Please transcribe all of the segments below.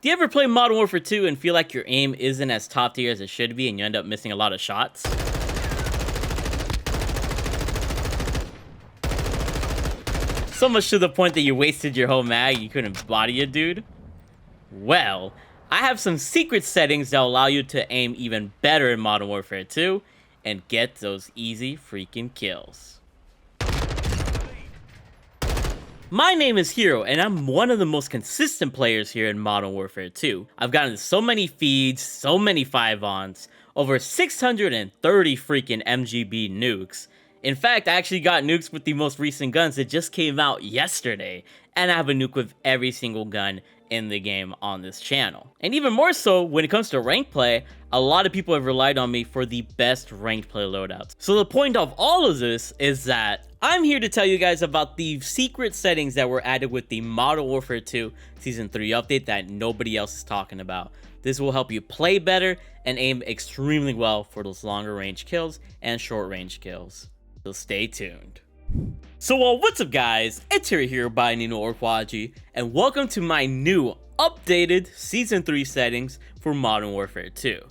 Do you ever play Modern Warfare 2 and feel like your aim isn't as top tier as it should be and you end up missing a lot of shots? So much to the point that you wasted your whole mag, you couldn't body a dude? Well, I have some secret settings that will allow you to aim even better in Modern Warfare 2 and get those easy freaking kills. My name is Hero, and I'm one of the most consistent players here in Modern Warfare 2. I've gotten so many feeds, so many 5-ons, over 630 freaking MGB nukes. In fact, I actually got nukes with the most recent guns that just came out yesterday, and I have a nuke with every single gun in the game on this channel. And even more so, when it comes to rank play, a lot of people have relied on me for the best ranked play loadouts. So the point of all of this is that I'm here to tell you guys about the secret settings that were added with the Modern Warfare 2 Season 3 update that nobody else is talking about. This will help you play better and aim extremely well for those longer range kills and short range kills. So stay tuned. So what's up guys, it's here by Nino Orkwaji, and welcome to my new updated Season 3 settings for Modern Warfare 2.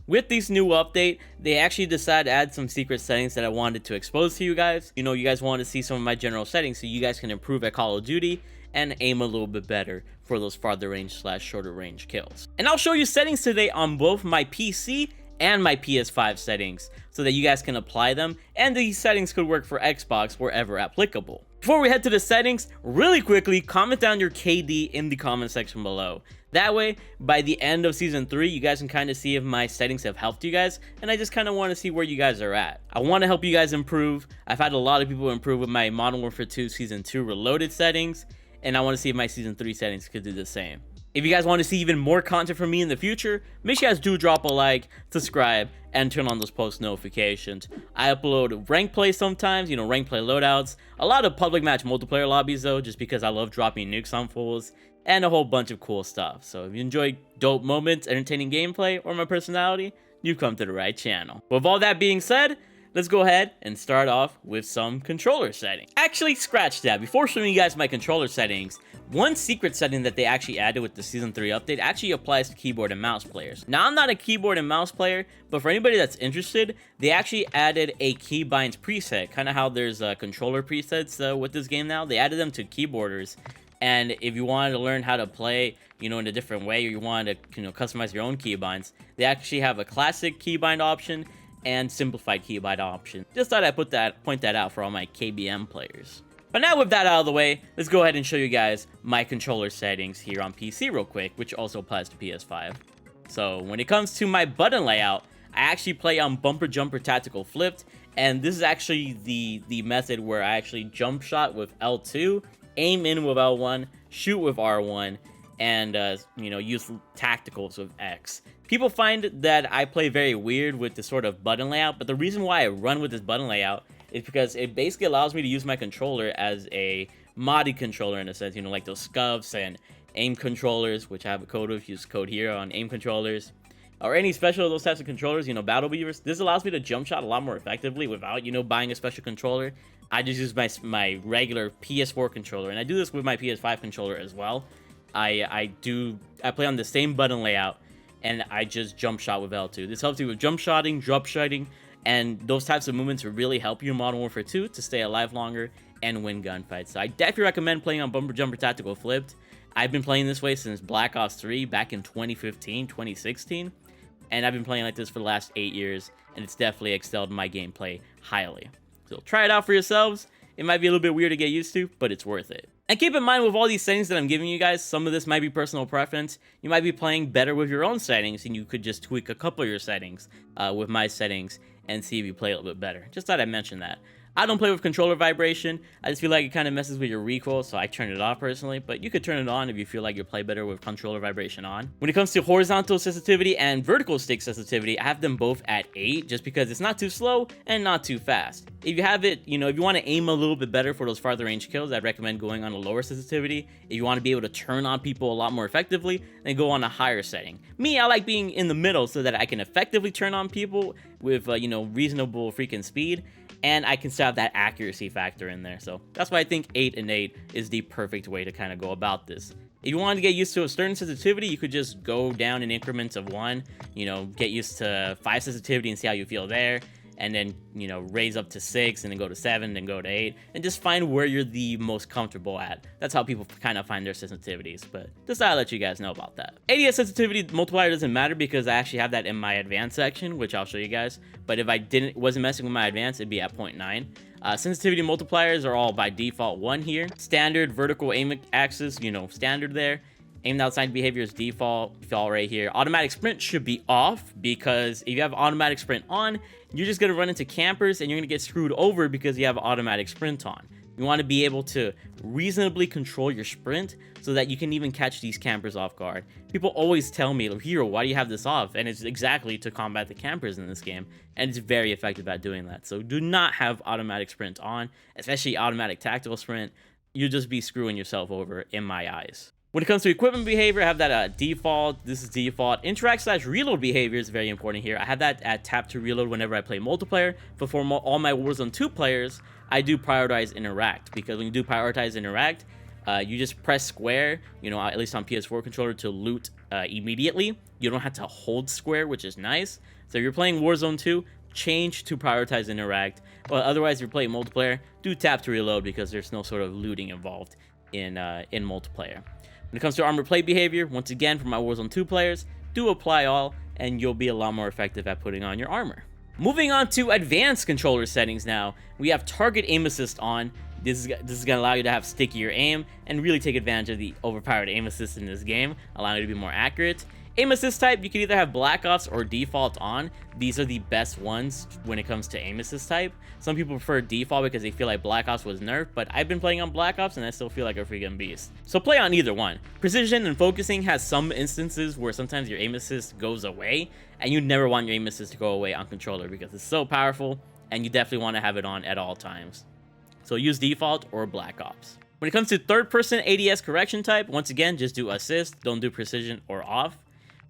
With this new update, they actually decided to add some secret settings that I wanted to expose to you guys. You know, you guys want to see some of my general settings so you guys can improve at Call of Duty and aim a little bit better for those farther range / shorter range kills. And I'll show you settings today on both my PC and my PS5 settings so that you guys can apply them, and these settings could work for Xbox wherever applicable. Before we head to the settings, really quickly, comment down your KD in the comment section below. That way, by the end of Season 3, you guys can kind of see if my settings have helped you guys, and I just kind of want to see where you guys are at. I want to help you guys improve. I've had a lot of people improve with my Modern Warfare 2 Season 2 Reloaded settings, and I want to see if my Season 3 settings could do the same. If you guys want to see even more content from me in the future, make sure you guys do drop a like, subscribe, and turn on those post notifications. I upload rank play sometimes, you know, rank play loadouts, a lot of public match multiplayer lobbies though, just because I love dropping nukes on fools, and a whole bunch of cool stuff. So if you enjoy dope moments, entertaining gameplay, or my personality, you've come to the right channel. With all that being said, let's go ahead and start off with some controller settings. Actually, scratch that. Before showing you guys my controller settings, one secret setting that they actually added with the Season 3 update actually applies to keyboard and mouse players. Now, I'm not a keyboard and mouse player, but for anybody that's interested, they actually added a keybinds preset, kind of how there's controller presets with this game now. They added them to keyboarders, and if you wanted to learn how to play, you know, in a different way, or you wanted to, you know, customize your own keybinds, they actually have a classic keybind option and simplified keybind option. Just thought I'd point that out for all my KBM players. But now with that out of the way, let's go ahead and show you guys my controller settings here on PC real quick, which also applies to PS5. So when it comes to my button layout, I actually play on bumper jumper tactical flipped, and this is actually the method where I actually jump shot with L2, aim in with L1, shoot with R1, and you know, use tacticals with X. People find that I play very weird with this sort of button layout, but the reason why I run with this button layout is because it basically allows me to use my controller as a modded controller in a sense, you know, like those scuffs and aim controllers, which I have a code of, use code here on aim controllers, or any special of those types of controllers, you know, battle beavers. This allows me to jump shot a lot more effectively without, you know, buying a special controller. I just use my regular PS4 controller, and I do this with my PS5 controller as well. I play on the same button layout, and I just jump shot with L2. This helps you with jump shotting, drop shotting, and those types of movements will really help you in Modern Warfare 2 to stay alive longer and win gunfights. So I definitely recommend playing on bumper jumper tactical flipped. I've been playing this way since Black Ops 3 back in 2015, 2016, and I've been playing like this for the last 8 years, and it's definitely excelled my gameplay highly. So try it out for yourselves. It might be a little bit weird to get used to, but it's worth it. And keep in mind, with all these settings that I'm giving you guys, some of this might be personal preference. You might be playing better with your own settings, and you could just tweak a couple of your settings with my settings and see if you play a little bit better. Just thought I'd mention that. I don't play with controller vibration. I just feel like it kind of messes with your recoil, so I turn it off personally, but you could turn it on if you feel like you play better with controller vibration on. When it comes to horizontal sensitivity and vertical stick sensitivity, I have them both at 8 just because it's not too slow and not too fast. If you have it, you know, if you want to aim a little bit better for those farther range kills, I'd recommend going on a lower sensitivity. If you want to be able to turn on people a lot more effectively, then go on a higher setting. Me, I like being in the middle so that I can effectively turn on people with, you know, reasonable freaking speed, and I can still have that accuracy factor in there. So that's why I think 8 and 8 is the perfect way to kind of go about this. If you want to get used to a certain sensitivity, you could just go down in increments of 1, you know, get used to 5 sensitivity and see how you feel there, and then, you know, raise up to 6 and then go to 7, then go to 8, and just find where you're the most comfortable at. That's how people kind of find their sensitivities, but just thought I'd let you guys know about that. ADS sensitivity multiplier doesn't matter because I actually have that in my advanced section, which I'll show you guys, but if I wasn't messing with my advanced, it'd be at 0.9. Sensitivity multipliers are all by default 1 here. Standard vertical aim axis, you know, standard there. Aimed outside behavior is default right here. Automatic sprint should be off because if you have automatic sprint on, you're just going to run into campers and you're going to get screwed over because you have automatic sprint on. You want to be able to reasonably control your sprint so that you can even catch these campers off guard. People always tell me, Hero, why do you have this off? And it's exactly to combat the campers in this game, and it's very effective at doing that. So do not have automatic sprint on, especially automatic tactical sprint. You'll just be screwing yourself over in my eyes. When it comes to equipment behavior, I have that at default. This is default. Interact/reload behavior is very important here. I have that at tap to reload whenever I play multiplayer. But for all my Warzone 2 players, I do prioritize interact, because when you do prioritize interact, you just press square, you know, at least on PS4 controller, to loot immediately. You don't have to hold square, which is nice. So if you're playing Warzone 2, change to prioritize interact. But otherwise, if you're playing multiplayer, do tap to reload because there's no sort of looting involved in multiplayer. When it comes to armor plate behavior, once again, for my Warzone 2 players, do apply all, and you'll be a lot more effective at putting on your armor. Moving on to advanced controller settings now, we have target aim assist on. This is going to allow you to have stickier aim and really take advantage of the overpowered aim assist in this game, allowing you to be more accurate. Aim assist type, you can either have Black Ops or default on. These are the best ones when it comes to aim assist type. Some people prefer default because they feel like Black Ops was nerfed, but I've been playing on Black Ops and I still feel like a freaking beast. So play on either one. Precision and focusing has some instances where sometimes your aim assist goes away, and you never want your aim assist to go away on controller because it's so powerful, and you definitely want to have it on at all times. So use default or Black Ops. When it comes to third-person ADS correction type, once again, just do assist, don't do precision or off.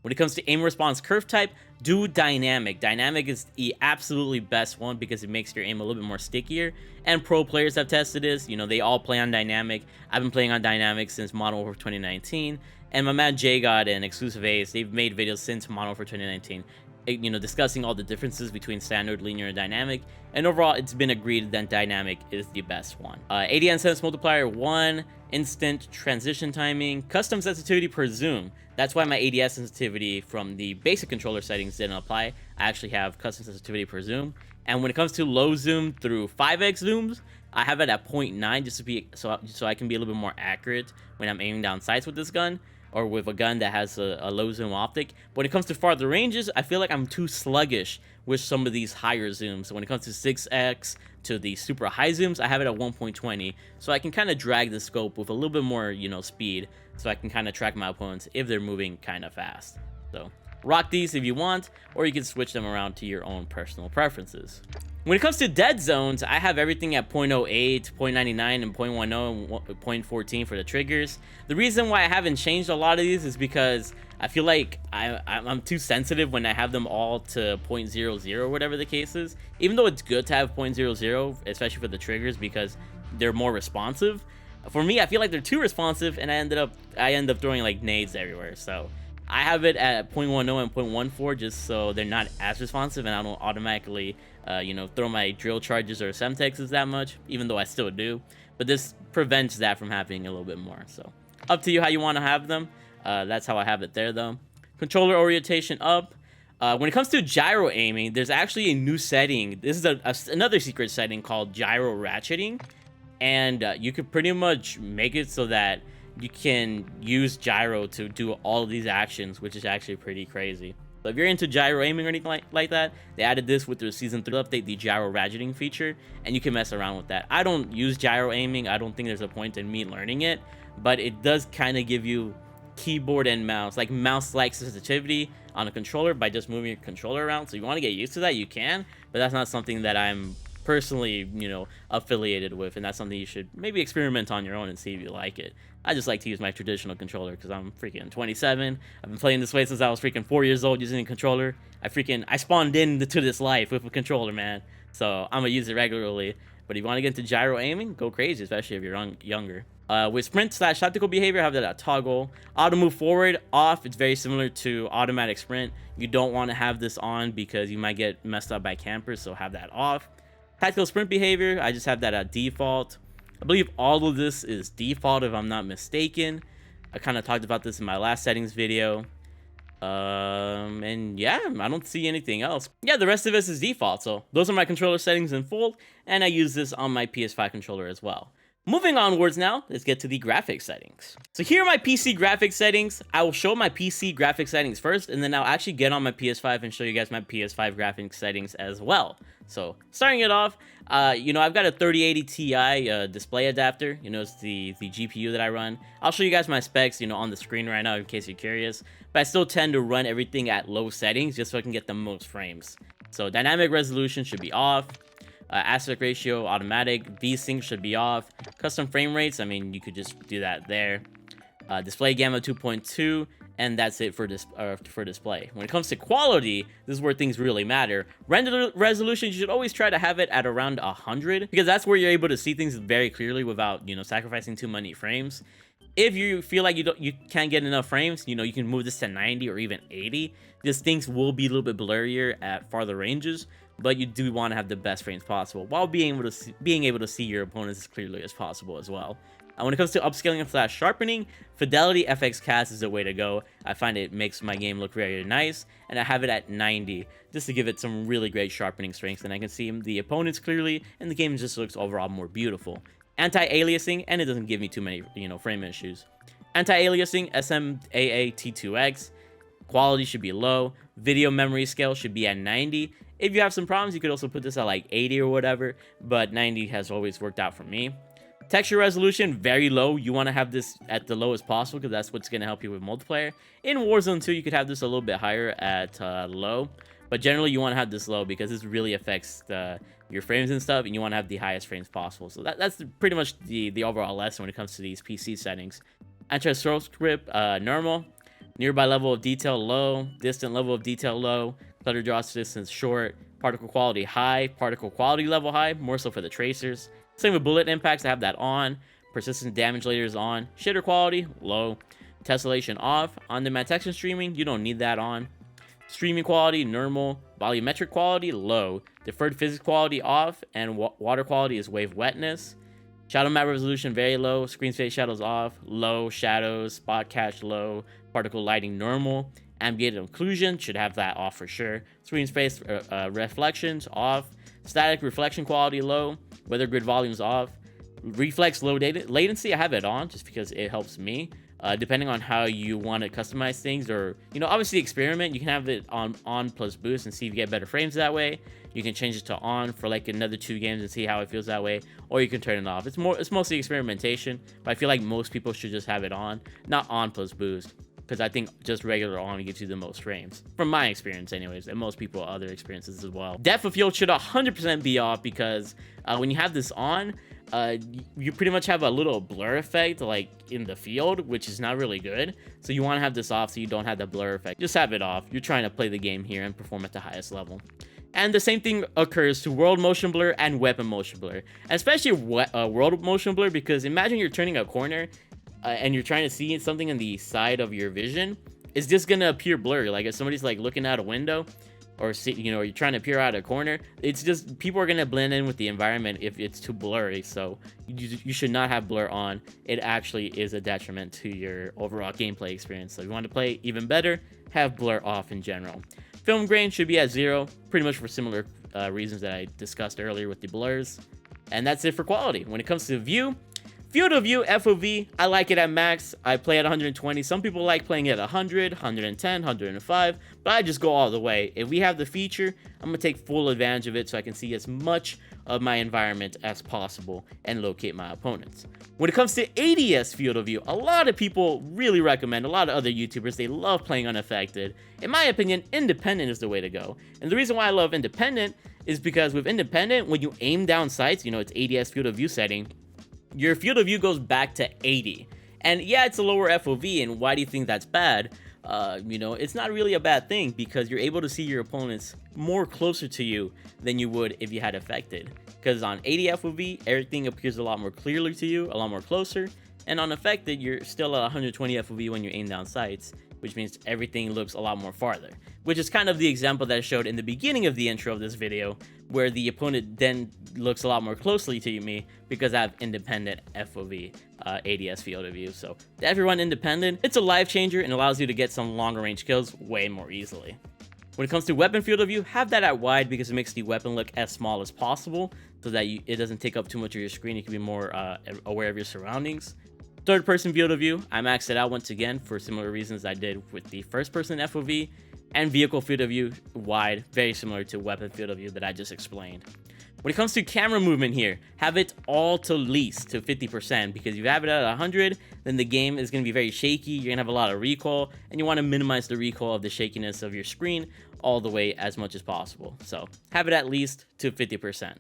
When it comes to aim response curve type, do dynamic. Dynamic is the absolutely best one because it makes your aim a little bit more stickier. And pro players have tested this. You know, they all play on dynamic. I've been playing on dynamic since Modern Warfare 2019. And my man JGod and Exclusive Ace, they've made videos since Modern Warfare 2019, you know, discussing all the differences between standard, linear, and dynamic. And overall, it's been agreed that dynamic is the best one. ADN sense multiplier 1, instant transition timing, custom sensitivity per zoom. That's why my ADS sensitivity from the basic controller settings didn't apply. I actually have custom sensitivity per zoom. And when it comes to low zoom through 5x zooms, I have it at 0.9 just to be so I can be a little bit more accurate when I'm aiming down sights with this gun, or with a gun that has a low zoom optic. But when it comes to farther ranges, I feel like I'm too sluggish with some of these higher zooms. So when it comes to 6x to the super high zooms, I have it at 1.20. So I can kind of drag the scope with a little bit more, you know, speed, so I can kind of track my opponents if they're moving kind of fast. So rock these if you want, or you can switch them around to your own personal preferences. When it comes to dead zones, I have everything at 0.08, 0.99, and 0.10, and 0.14 for the triggers. The reason why I haven't changed a lot of these is because I feel like I'm too sensitive when I have them all to 0.00 or whatever the case is. Even though it's good to have 0.00, especially for the triggers, because they're more responsive. For me, I feel like they're too responsive, and I end up throwing like nades everywhere. So I have it at 0.10 and 0.14 just so they're not as responsive, and I don't automatically you know, throw my drill charges or semtexes that much, even though I still do. But this prevents that from happening a little bit more. So up to you how you want to have them. That's how I have it there though. Controller orientation up. When it comes to gyro aiming, there's actually a new setting. This is another secret setting called gyro ratcheting. And you could pretty much make it so that you can use gyro to do all of these actions, which is actually pretty crazy. So if you're into gyro aiming or anything like that, they added this with their Season 3 update, the gyro ratcheting feature, and you can mess around with that. I don't use gyro aiming. I don't think there's a point in me learning it, but it does kind of give you keyboard and mouse-like sensitivity on a controller by just moving your controller around. So you want to get used to that, you can, but that's not something that I'm personally, you know, affiliated with, and that's something you should maybe experiment on your own and see if you like it. I just like to use my traditional controller because I'm freaking 27. I've been playing this way since I was freaking 4 years old using a controller. I spawned into this life with a controller, man. So I'm gonna use it regularly. But if you want to get into gyro aiming, go crazy, especially if you're younger. With sprint slash tactical behavior, I have that at toggle. Auto move forward, off. It's very similar to automatic sprint. You don't want to have this on because you might get messed up by campers, so have that off. Tactical sprint behavior, I just have that at default. I believe all of this is default if I'm not mistaken. I kind of talked about this in my last settings video. And yeah, I don't see anything else. Yeah, the rest of this is default. So those are my controller settings in full, and I use this on my PS5 controller as well. Moving onwards now, let's get to the graphics settings. So here are my PC graphics settings. I will show my PC graphics settings first, and then I'll actually get on my PS5 and show you guys my PS5 graphics settings as well. So starting it off, you know, I've got a 3080 Ti display adapter. You know, it's the GPU that I run. I'll show you guys my specs, you know, on the screen right now in case you're curious. But I still tend to run everything at low settings just so I can get the most frames. So dynamic resolution should be off. Aspect ratio automatic, VSync should be off. Custom frame rates, I mean, you could just do that there. Display gamma 2.2, and that's it for display. When it comes to quality, this is where things really matter. Render resolution, you should always try to have it at around 100 because that's where you're able to see things very clearly without, you know, sacrificing too many frames. If you feel like you can't get enough frames, you know, you can move this to 90 or even 80. Because things will be a little bit blurrier at farther ranges, but you do want to have the best frames possible while being able to see your opponents as clearly as possible as well. When it comes to upscaling and sharpening, Fidelity FX Cast is the way to go. I find it makes my game look very nice, and I have it at 90 just to give it some really great sharpening strengths, and I can see the opponents clearly, and the game just looks overall more beautiful. Anti-aliasing, and it doesn't give me too many, you know, frame issues. Anti-aliasing, SMAA T2X. Quality should be low. Video memory scale should be at 90. If you have some problems, you could also put this at like 80 or whatever, but 90 has always worked out for me. Texture resolution, very low. You want to have this at the lowest possible because that's what's going to help you with multiplayer. In Warzone 2, you could have this a little bit higher at low, but generally you want to have this low because this really affects your frames and stuff, and you want to have the highest frames possible. So that's pretty much the overall lesson when it comes to these PC settings. Anti-stroke grip, normal. Nearby level of detail, low. Distant level of detail, low. Clutter draw distance, short. Particle quality, high. Particle quality level, high. More so for the tracers. Same with bullet impacts, I have that on. Persistent damage layers on. Shader quality, low. Tessellation off. On-demand text and streaming, you don't need that on. Streaming quality, normal. Volumetric quality, low. Deferred physics quality, off. And water quality is wave wetness. Shadow map resolution, very low. Screen space shadows off. Low. Shadows. Spot cache, low. Particle lighting, normal. Ambient occlusion, should have that off for sure. Screen space reflections, off. Static reflection quality, low. Weather grid volumes, off. Reflex low latency, I have it on just because it helps me. Depending on how you want to customize things, or, you know, obviously experiment, you can have it on plus boost and see if you get better frames that way. You can change it to on for like another 2 games and see how it feels that way, or you can turn it off. It's mostly experimentation, but I feel like most people should just have it on, not on plus boost, because I think just regular on gives you the most frames, from my experience anyways, and most people other experiences as well. Depth of field should 100% be off because when you have this on, you pretty much have a little blur effect like in the field, which is not really good. So you want to have this off so you don't have the blur effect. Just have it off. You're trying to play the game here and perform at the highest level. And the same thing occurs to world motion blur and weapon motion blur, especially world motion blur, because imagine you're turning a corner and you're trying to see something in the side of your vision. It's just gonna appear blurry. Like if somebody's like looking out a window, or see, you know, you're trying to peer out a corner, it's just, people are gonna blend in with the environment if it's too blurry. So you should not have blur on. It actually is a detriment to your overall gameplay experience. So if you want to play even better, have blur off in general. Film grain should be at 0, pretty much for similar reasons that I discussed earlier with the blurs. And that's it for quality. When it comes to view, field of view, FOV, I like it at max. I play at 120. Some people like playing at 100, 110, 105, but I just go all the way. If we have the feature, I'm gonna take full advantage of it so I can see as much of my environment as possible and locate my opponents. When it comes to ADS field of view, a lot of people really recommend, a lot of other YouTubers, they love playing unaffected. In my opinion, independent is the way to go. And the reason why I love independent is because with independent, when you aim down sights, you know, it's ADS field of view setting, your field of view goes back to 80. And yeah, it's a lower FOV, and why do you think that's bad? You know, it's not really a bad thing because you're able to see your opponents more closer to you than you would if you had affected. Because on 80 FOV, everything appears a lot more clearly to you, a lot more closer. And on affected, you're still at 120 FOV when you aim down sights, which means everything looks a lot more farther, which is kind of the example that I showed in the beginning of the intro of this video, where the opponent then looks a lot more closely to me because I have independent FOV ADS field of view. So to everyone independent, it's a life changer and allows you to get some longer range kills way more easily. When it comes to weapon field of view, have that at wide because it makes the weapon look as small as possible so that it doesn't take up too much of your screen. You can be more aware of your surroundings. Third person field of view, I maxed it out once again for similar reasons I did with the first person FOV, and vehicle field of view wide, very similar to weapon field of view that I just explained. When it comes to camera movement here, have it all to least to 50%, because if you have it at 100, then the game is going to be very shaky, you're going to have a lot of recoil, and you want to minimize the recoil of the shakiness of your screen all the way as much as possible. So have it at least to 50%.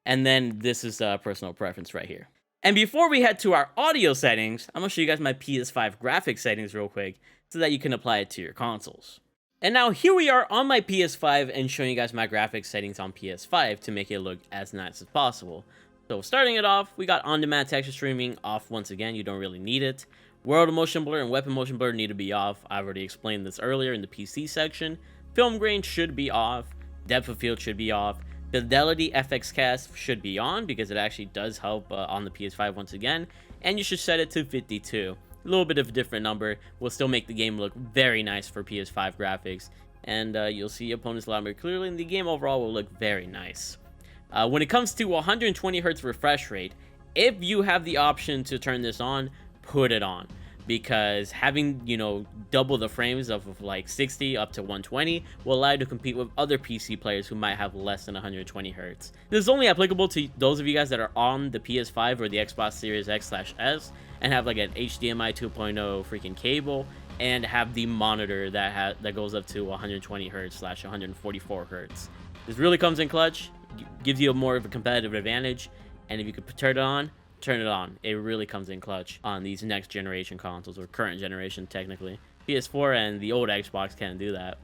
And then this is personal preference right here. And before we head to our audio settings, I'm going to show you guys my PS5 graphics settings real quick so that you can apply it to your consoles. And now here we are on my PS5 and showing you guys my graphics settings on PS5 to make it look as nice as possible. So starting it off, we got on-demand texture streaming off once again, you don't really need it. World motion blur and weapon motion blur need to be off. I've already explained this earlier in the PC section. Film grain should be off. Depth of field should be off. Fidelity FX cast should be on because it actually does help on the PS5 once again. And you should set it to 52. A little bit of a different number will still make the game look very nice for PS5 graphics. And you'll see opponents a lot more clearly, and the game overall will look very nice. When it comes to 120 Hz refresh rate, if you have the option to turn this on, put it on. Because having, double the frames of like 60 up to 120 will allow you to compete with other PC players who might have less than 120 Hz. This is only applicable to those of you guys that are on the PS5 or the Xbox Series X/S and have like an HDMI 2.0 freaking cable and have the monitor that goes up to 120 Hz / 144 Hz. This really comes in clutch, gives you more of a competitive advantage, and if you could turn it on, turn it on. It really comes in clutch on these next generation consoles, or current generation technically. PS4 and the old Xbox can't do that.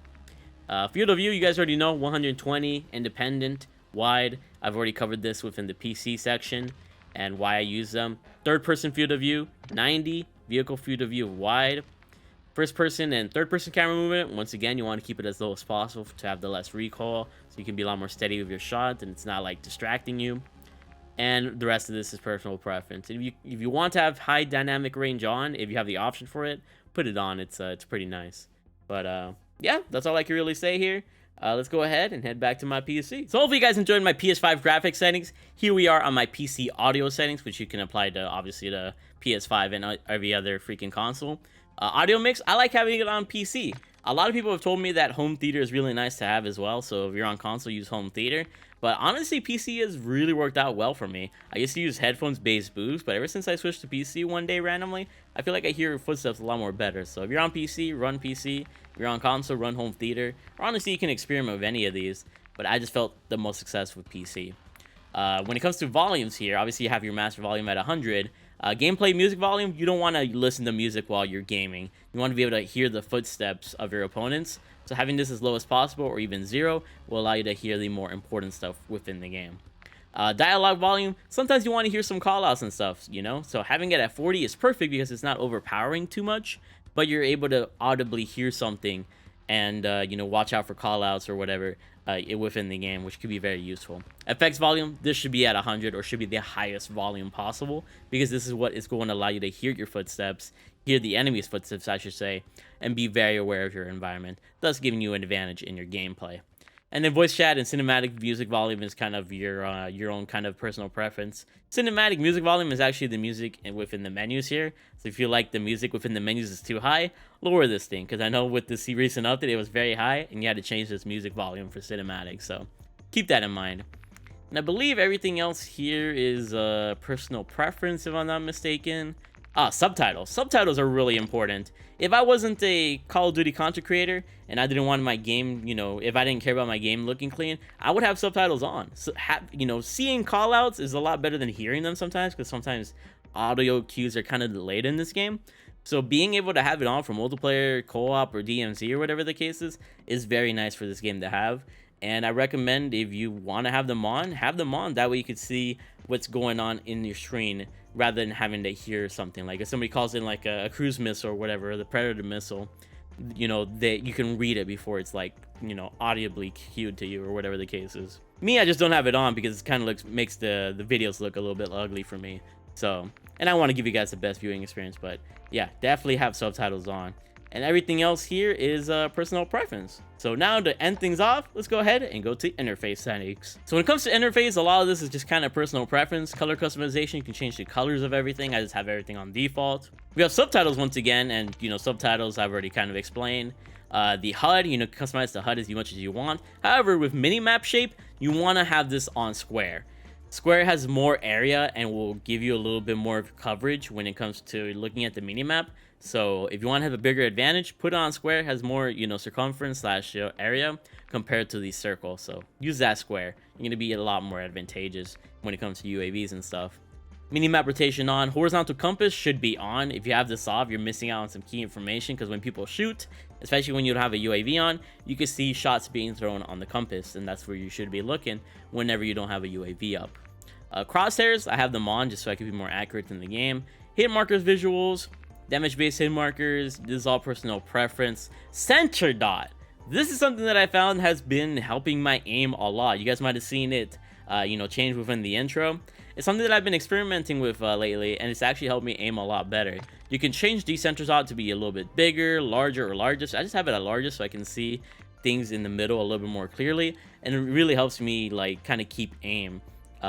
Field of view, you guys already know, 120, independent, wide. I've already covered this within the PC section and why I use them. Third person field of view, 90, vehicle field of view wide. First person and third person camera movement, once again, you want to keep it as low as possible to have the less recoil, so you can be a lot more steady with your shot and it's not like distracting you. And the rest of this is personal preference. If you want to have high dynamic range on, if you have the option for it, put it on. It's pretty nice. But yeah, that's all I can really say here. Let's go ahead and head back to my PC. So hopefully you guys enjoyed my PS5 graphics settings. Here we are on my PC audio settings, which you can apply to obviously the PS5 and every other freaking console. Audio mix, I like having it on PC. A lot of people have told me that home theater is really nice to have as well. So if you're on console, use home theater. But honestly, PC has really worked out well for me. I used to use headphones-based boost, but ever since I switched to PC one day randomly, I feel like I hear footsteps a lot more better. So if you're on PC, run PC. If you're on console, run home theater. Or honestly, you can experiment with any of these, but I just felt the most success with PC. When it comes to volumes here, obviously you have your master volume at 100. Gameplay music volume, you don't want to listen to music while you're gaming. You want to be able to hear the footsteps of your opponents. So having this as low as possible, or even 0, will allow you to hear the more important stuff within the game. Dialogue volume, sometimes you want to hear some callouts and stuff, So having it at 40 is perfect because it's not overpowering too much, but you're able to audibly hear something and, watch out for callouts or whatever within the game, which could be very useful. Effects volume, this should be at 100 or should be the highest volume possible because this is what is going to allow you to hear your footsteps, hear the enemy's footsteps, I should say, and be very aware of your environment, thus giving you an advantage in your gameplay. And then voice chat and cinematic music volume is kind of your own kind of personal preference. Cinematic music volume is actually the music within the menus here. So if you like the music within the menus is too high, lower this thing. Because I know with the recent update, it was very high, and you had to change this music volume for cinematic. So keep that in mind. And I believe everything else here is personal preference, if I'm not mistaken. Subtitles. Subtitles are really important. If I wasn't a Call of Duty content creator and I didn't want my game, if I didn't care about my game looking clean, I would have subtitles on. So, seeing callouts is a lot better than hearing them sometimes, because sometimes audio cues are kind of delayed in this game. So being able to have it on for multiplayer, co-op, or DMZ, or whatever the case is very nice for this game to have. And I recommend if you want to have them on, have them on. That way you can see what's going on in your screen rather than having to hear something. Like if somebody calls in like a cruise missile or whatever, the Predator missile, you know, you can read it before it's like, you know, audibly cued to you or whatever the case is. Me, I just don't have it on because it kind of makes the videos look a little bit ugly for me. So, and I want to give you guys the best viewing experience, but yeah, definitely have subtitles on. And everything else here is personal preference. So now to end things off, let's go ahead and go to interface settings. So when it comes to interface, a lot of this is just kind of personal preference. Color customization, you can change the colors of everything. I just have everything on default. We have subtitles once again, and you know, subtitles I've already kind of explained. The HUD, you know, customize the HUD as much as you want. However, with minimap shape, you want to have this on square. Square has more area and will give you a little bit more coverage when it comes to looking at the minimap. So if you want to have a bigger advantage, put it on square. It has more, you know, circumference slash area compared to the circle. So use that square. You're going to be a lot more advantageous when it comes to UAVs and stuff. Minimap rotation on. Horizontal compass should be on. If you have this off, you're missing out on some key information, because when people shoot, especially when you don't have a UAV on, you can see shots being thrown on the compass, and that's where you should be looking whenever you don't have a UAV up. Crosshairs, I have them on just so I can be more accurate in the game. Hit markers visuals, damage-based hit markers, this is all personal preference. Center dot. This is something that I found has been helping my aim a lot. You guys might have seen it, you know, change within the intro. It's something that I've been experimenting with lately, and it's actually helped me aim a lot better. You can change decenter dot to be a little bit bigger, larger, or largest. I just have it at largest so I can see things in the middle a little bit more clearly, and it really helps me like kind of keep aim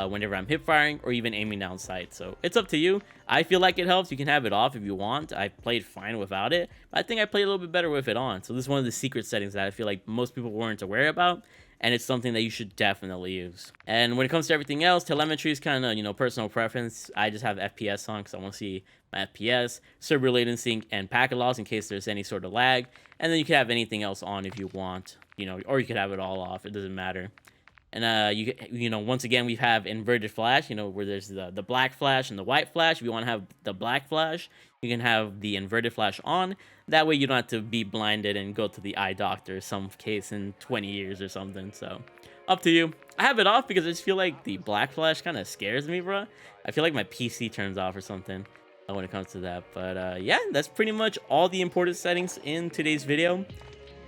whenever I'm hip firing or even aiming down sight. So it's up to you. I feel like it helps. You can have it off if you want. I played fine without it, but I think I played a little bit better with it on. So this is one of the secret settings that I feel like most people weren't aware about, and it's something that you should definitely use. And when it comes to everything else, telemetry is kind of, you know, personal preference. I just have FPS on because I want to see my FPS, server latency, and packet loss in case there's any sort of lag. And then you can have anything else on if you want, you know, or you could have it all off. It doesn't matter. And you know, once again, we have inverted flash, you know, where there's the black flash and the white flash. If you want to have the black flash, you can have the inverted flash on. That way you don't have to be blinded and go to the eye doctor some case in 20 years or something. So up to you. I have it off because I just feel like the black flash kind of scares me, bro. I feel like my PC turns off or something when it comes to that. But yeah, that's pretty much all the important settings in today's video.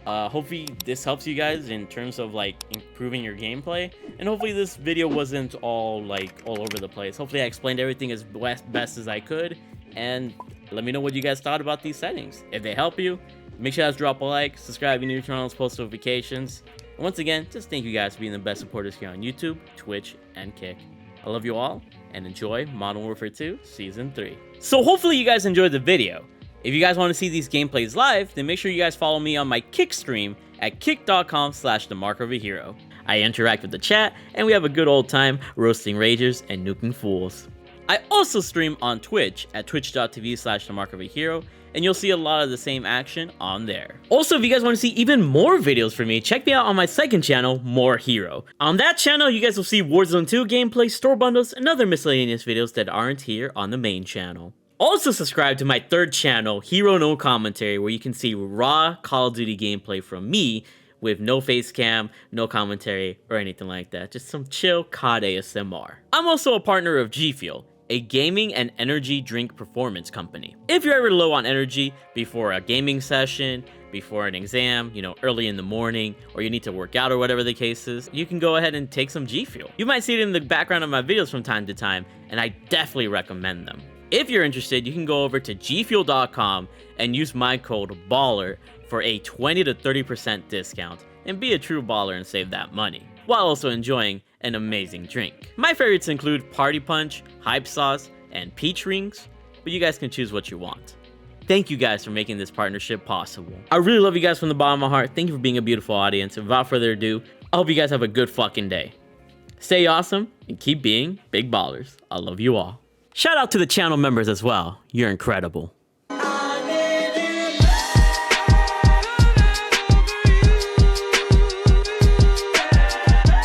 Hopefully this helps you guys in terms of like improving your gameplay, and hopefully this video wasn't all over the place. Hopefully I explained everything as best as I could, and let me know what you guys thought about these settings. If they help you, make sure to drop a like, subscribe if you're new to channels, post notifications, and once again, just thank you guys for being the best supporters here on YouTube, Twitch, and Kick. I love you all, and enjoy Modern Warfare 2 Season 3. So hopefully you guys enjoyed the video. If you guys want to see these gameplays live, then make sure you guys follow me on my Kick stream at kick.com/themarkofahero. I interact with the chat, and we have a good old time roasting ragers and nuking fools. I also stream on Twitch at twitch.tv/themarkofahero, and you'll see a lot of the same action on there. Also, if you guys want to see even more videos from me, check me out on my second channel, More Hero. On that channel, you guys will see Warzone 2 gameplay, store bundles, and other miscellaneous videos that aren't here on the main channel. Also subscribe to my third channel, Hero No Commentary, where you can see raw Call of Duty gameplay from me with no face cam, no commentary, or anything like that. Just some chill COD ASMR. I'm also a partner of G Fuel, a gaming and energy drink performance company. If you're ever low on energy before a gaming session, before an exam, you know, early in the morning, or you need to work out or whatever the case is, you can go ahead and take some G Fuel. You might see it in the background of my videos from time to time, and I definitely recommend them. If you're interested, you can go over to gfuel.com and use my code BALLER for a 20 to 30% discount, and be a true baller and save that money, while also enjoying an amazing drink. My favorites include Party Punch, Hype Sauce, and Peach Rings, but you guys can choose what you want. Thank you guys for making this partnership possible. I really love you guys from the bottom of my heart. Thank you for being a beautiful audience, and without further ado, I hope you guys have a good fucking day. Stay awesome, and keep being big ballers. I love you all. Shout out to the channel members as well. You're incredible.